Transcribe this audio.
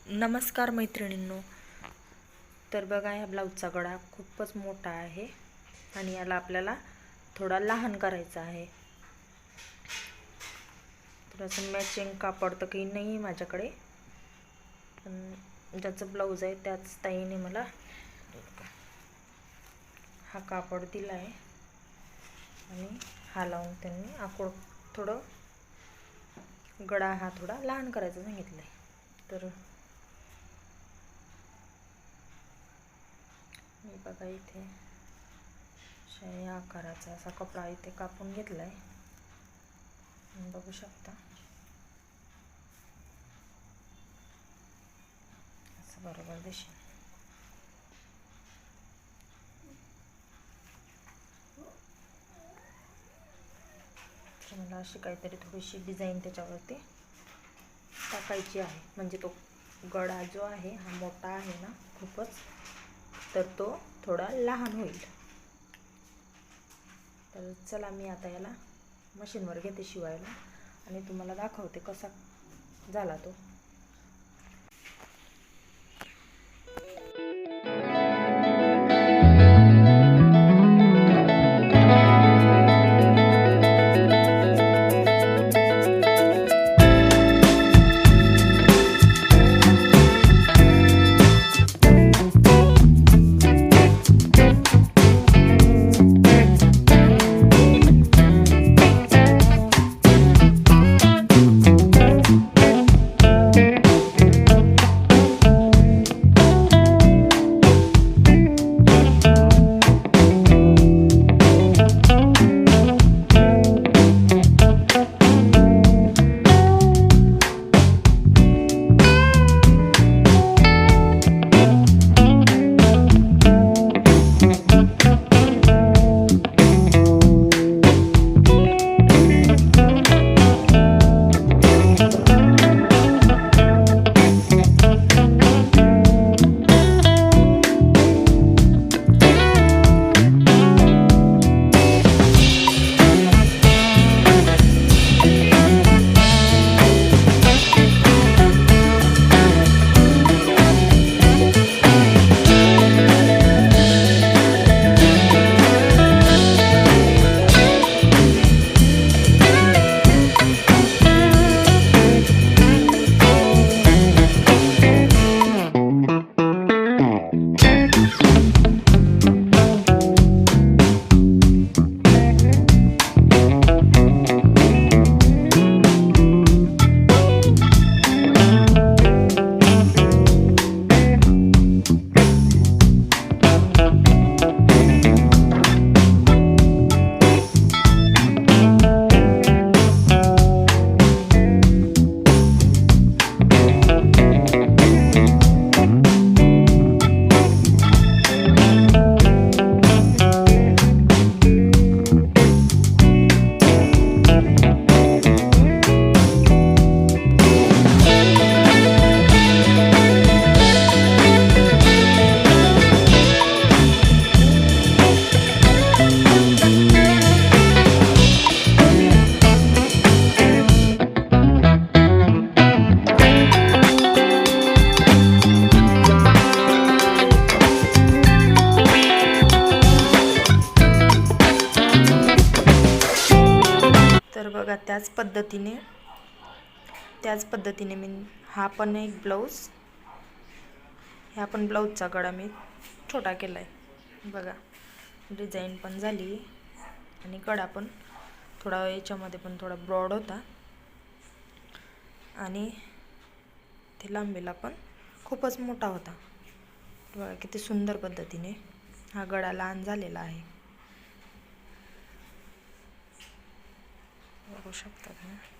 नमस्कार मैत्रिणींनो. तर बघा, ह्या ब्लाऊजचा गळा खूपच मोठा आहे आणि याला आपल्याला थोडा लहान करायचा आहे. थोडंसं मॅचिंग कापड तर काही नाही आहे माझ्याकडे, पण ज्याचं ब्लाऊज आहे त्याच ताईने मला हा कापड दिला आहे आणि हा लावून त्यांनी आखूड थोडं गळा हा थोडा लहान करायचा सांगितलं आहे. तर मी बघा इथे या आकाराचा असा कपडा इथे कापून घेतला आहे, बघू शकता. असं बरोबर दिसेल. तर मला अशी काहीतरी थोडीशी डिझाईन त्याच्यावरती टाकायची आहे, म्हणजे तो गळा जो आहे हा मोठा आहे ना खूपच, तर तो थोडा लहान होईल. तर चला, मी आता याला मशीनवर घेते शिवायला आणि तुम्हाला दाखवते कसा झाला तो. तर बघा, त्याच पद्धतीने मी ह्या पण ब्लाऊजचा गळा मी छोटा केला आहे. बघा, डिझाईन पण झाली आणि गळा पण थोडा याच्यामध्ये पण थोडा ब्रॉड होता आणि ते लांबीला पण खूपच मोठा होता. बघा किती सुंदर पद्धतीने हा गळा लहान झालेला आहे, बघू शकता तुम्ही.